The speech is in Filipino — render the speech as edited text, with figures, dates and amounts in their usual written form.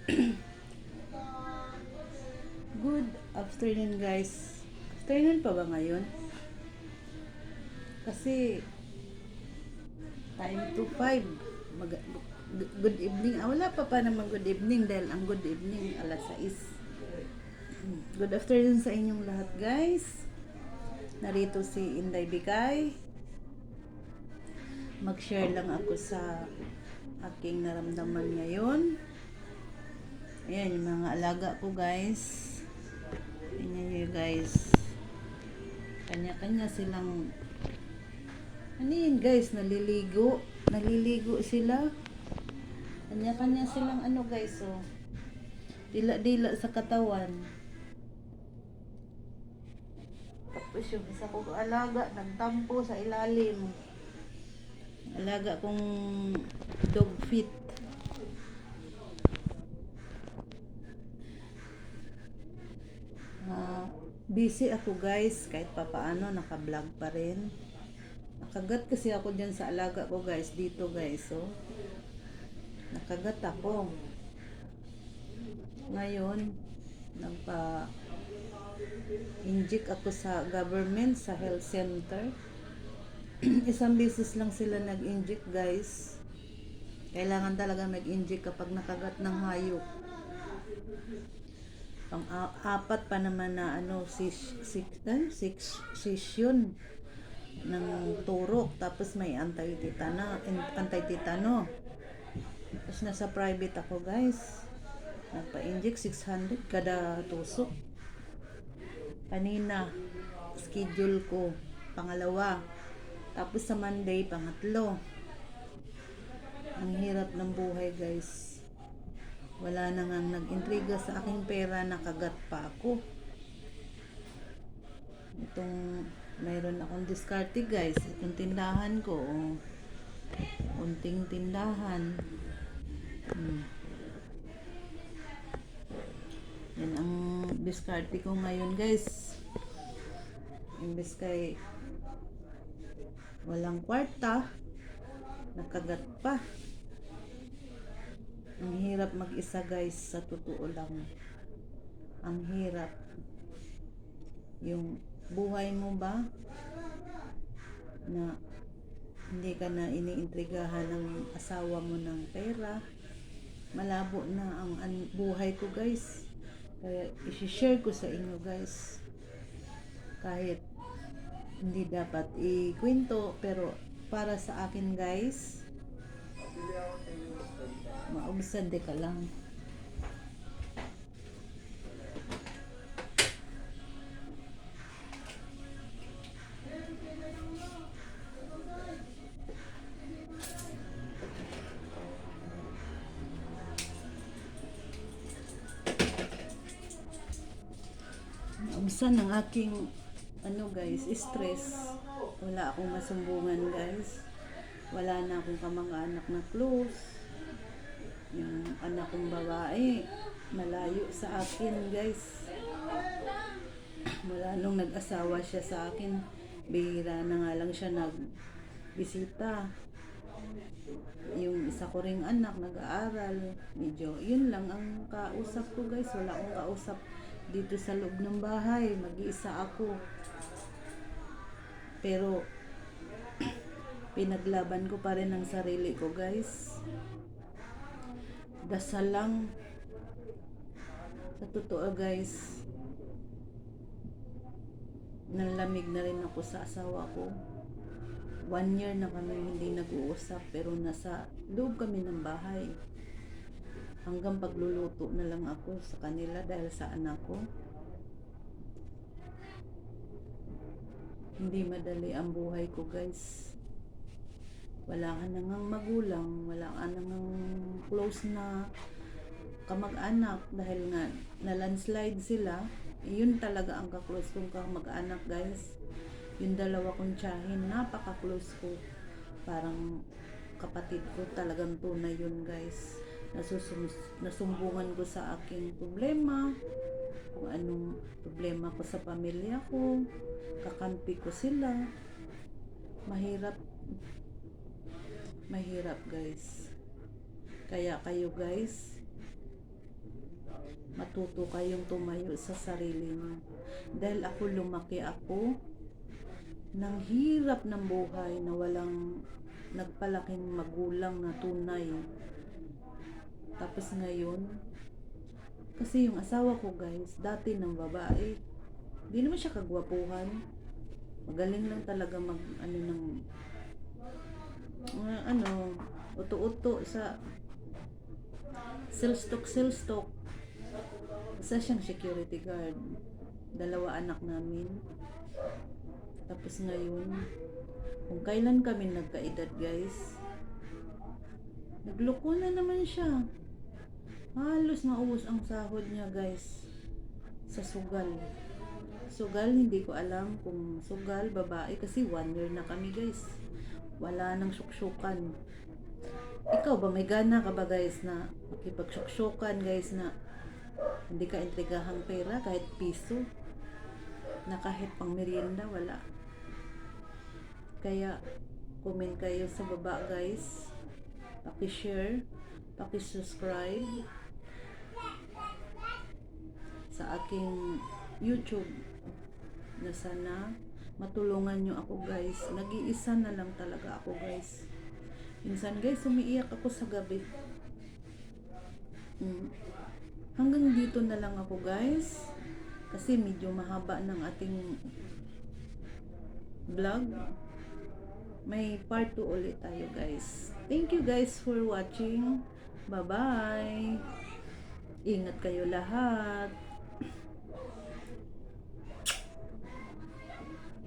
Good afternoon guys. Afternoon pa ba ngayon? Kasi time to 5. Good evening. Wala pa naman good evening dahil ang good evening alas 6. Good afternoon sa inyong lahat guys. Narito si Inday Bikay. Mag-share lang ako sa aking naramdaman ngayon. Ayan yung mga alaga ko guys. Tingnan nyo guys. Kanya-kanya silang ano yun guys, naliligo sila. Kanya-kanya silang ano guys, oh. Dila-dila sa katawan. Tapos yung isa kong alaga, nagtampo sa ilalim. Alaga kong dog fit. Busy ako guys, kahit papaano naka-vlog pa rin. Nakagat kasi ako dyan sa alaga ko guys, dito guys, oh. Nakagat ako. Ngayon, nagpa-inject ako sa government, sa health center. Isang beses lang sila nag-inject guys. Kailangan talaga mag-inject kapag nakagat ng hayop. Pang-apat pa naman na session ng turok, tapos may anti-tetano. Tapos nasa private ako guys, nagpa-inject 600 kada tusok. Kanina schedule ko pangalawa, tapos sa Monday pangatlo. Ang hirap ng buhay guys. Wala na nga nag-intriga sa aking pera, nakagat pa ako. Itong mayroon akong diskarte guys, itong tindahan ko, oh. Unting tindahan. Yan ang diskarte ko ngayon guys. Imbes kay walang kwarta, nakagat pa. Ang hirap mag-isa guys, sa totoo lang. Ang hirap. Yung buhay mo ba na hindi ka na iniintrigahan ng asawa mo ng pera, malabo na ang buhay ko guys. Kaya i-share ko sa inyo guys. Kahit hindi dapat ikwento, pero para sa akin guys, maubsad ka lang. Maubsan ng aking guys, stress. Wala akong masumbungan guys. Wala na akong kamag-anak na close. Yung anak kong babae, malayo sa akin guys. Mula nung nag-asawa siya sa akin, bihira na nga lang siya nagbisita. Yung isa ko ring anak nag-aaral, medyo yun lang ang kausap ko guys. Wala akong kausap dito sa loob ng bahay, mag-iisa ako. Pero pinaglaban ko pa rin ang sarili ko guys. Dasal lang. Sa totoo guys, nalamig na rin ako sa asawa ko. 1 year na kami hindi nag-uusap, pero nasa loob kami ng bahay. Hanggang pagluluto na lang ako sa kanila dahil sa anak ko. Hindi madali ang buhay ko guys. Wala ka nang magulang, wala ka nang close na kamag-anak dahil nga na-landslide sila. Yun talaga ang ka-close kong kamag-anak guys. Yung dalawa kong tiyahin, napaka-close ko. Parang kapatid ko, talagang tunay yun guys. Nasumbungan ko sa aking problema, kung anong problema ko sa pamilya ko, kakampi ko sila. Mahirap guys. Kaya kayo guys, matuto kayong tumayo sa sarili niyo. Dahil lumaki ako ng hirap ng buhay na walang nagpalaking magulang na tunay. Tapos ngayon, kasi yung asawa ko guys, dati ng babae, di naman siya kagwapuhan. Magaling lang talaga mag uto-uto sa sales talk. Isa siyang security guard. 2 anak namin. Tapos ngayon, kung kailan kami nagkaedad guys, nagloko na naman siya. Halos maubos ang sahod niya guys sa sugal. Sugal, hindi ko alam kung sugal, babae, kasi 1 year na kami guys. Wala nang suksyokan. Ikaw ba, may gana ka ba guys na makipagsuksyokan guys, na hindi ka intrigahang pera kahit piso, na kahit pang merienda wala? Kaya comment kayo sa baba guys, paki-share, paki-subscribe sa aking YouTube, na sana matulungan nyo ako guys. Nag-iisa na lang talaga ako guys. Minsan guys, umiiyak ako sa gabi. Hanggang dito na lang ako guys, kasi medyo mahaba ng ating vlog. May part 2 ulit tayo guys. Thank you guys for watching. Bye bye. Ingat kayo lahat.